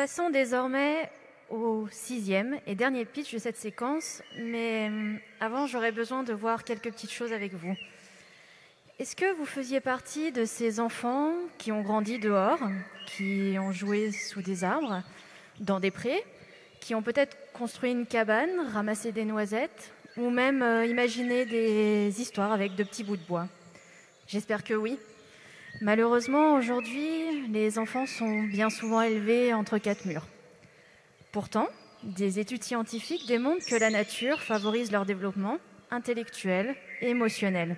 Passons désormais au 6e et dernier pitch de cette séquence, mais avant j'aurais besoin de voir quelques petites choses avec vous. Est-ce que vous faisiez partie de ces enfants qui ont grandi dehors, qui ont joué sous des arbres, dans des prés, qui ont peut-être construit une cabane, ramassé des noisettes, ou même imaginé des histoires avec de petits bouts de bois? J'espère que oui. Malheureusement, aujourd'hui, les enfants sont bien souvent élevés entre quatre murs. Pourtant, des études scientifiques démontrent que la nature favorise leur développement intellectuel et émotionnel,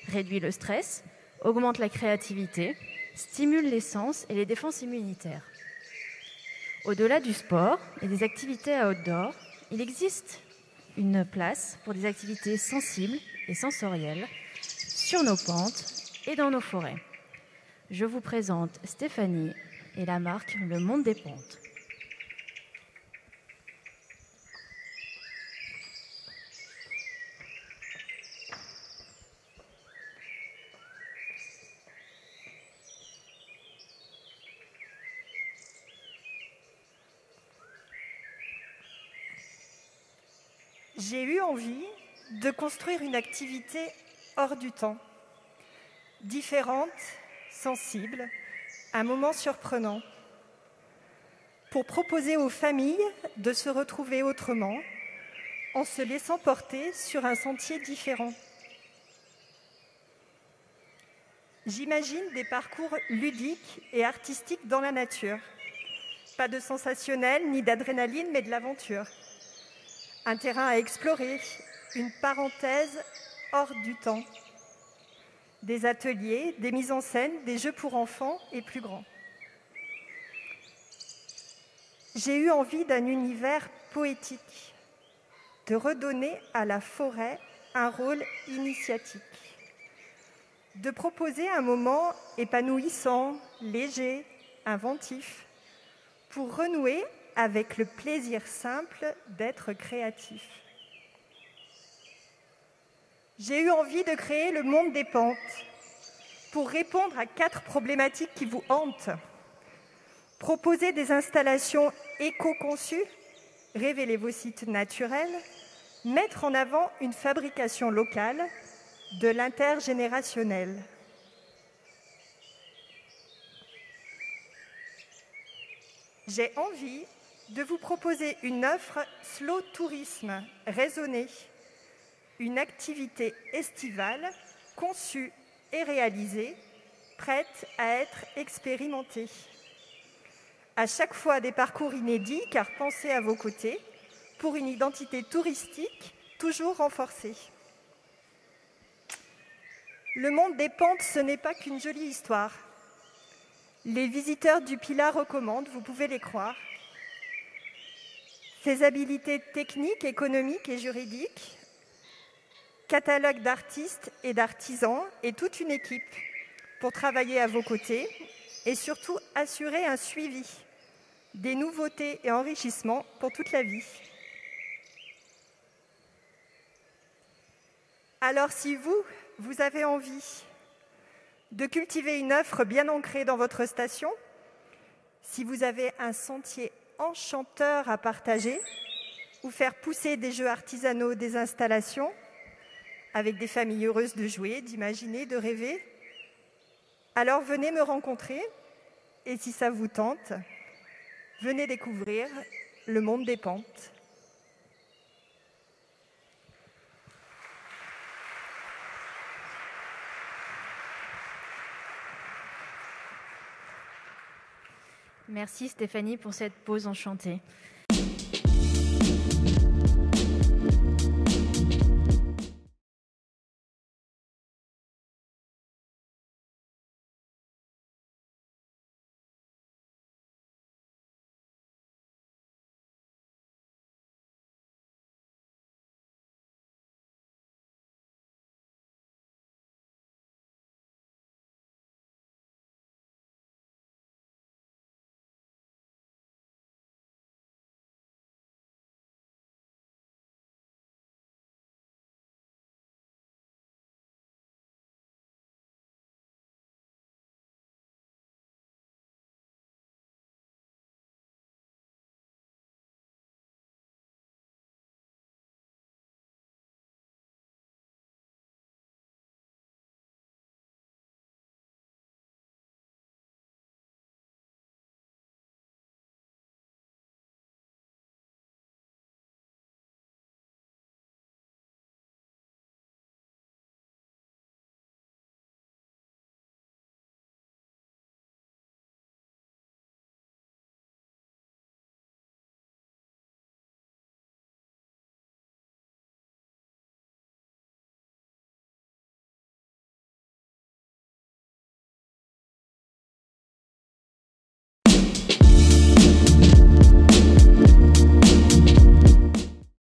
réduit le stress, augmente la créativité, stimule les sens et les défenses immunitaires. Au-delà du sport et des activités outdoor, il existe une place pour des activités sensibles et sensorielles sur nos pentes et dans nos forêts. Je vous présente Stéphanie et la marque Le Monde des Pentes. J'ai eu envie de construire une activité hors du temps, différente, sensible, un moment surprenant, pour proposer aux familles de se retrouver autrement, en se laissant porter sur un sentier différent. J'imagine des parcours ludiques et artistiques dans la nature. Pas de sensationnel ni d'adrénaline, mais de l'aventure. Un terrain à explorer, une parenthèse hors du temps. Des ateliers, des mises en scène, des jeux pour enfants et plus grands. J'ai eu envie d'un univers poétique, de redonner à la forêt un rôle initiatique, de proposer un moment épanouissant, léger, inventif, pour renouer avec le plaisir simple d'être créatif. J'ai eu envie de créer le Monde des Pentes pour répondre à 4 problématiques qui vous hantent. Proposer des installations éco-conçues, révéler vos sites naturels, mettre en avant une fabrication locale, de l'intergénérationnel. J'ai envie de vous proposer une offre slow tourisme raisonnée, une activité estivale conçue et réalisée, prête à être expérimentée. À chaque fois des parcours inédits, car pensez à vos côtés, pour une identité touristique toujours renforcée. Le Monde des Pentes, ce n'est pas qu'une jolie histoire. Les visiteurs du Pilat recommandent, vous pouvez les croire. Faisabilité technique, économique et juridique, catalogue d'artistes et d'artisans et toute une équipe pour travailler à vos côtés et surtout assurer un suivi, des nouveautés et enrichissements pour toute la vie. Alors si vous avez envie de cultiver une offre bien ancrée dans votre station, si vous avez un sentier enchanteur à partager ou faire pousser des jeux artisanaux, des installations, avec des familles heureuses de jouer, d'imaginer, de rêver, alors venez me rencontrer et si ça vous tente, venez découvrir le Monde des Pentes. Merci Stéphanie pour cette pause enchantée.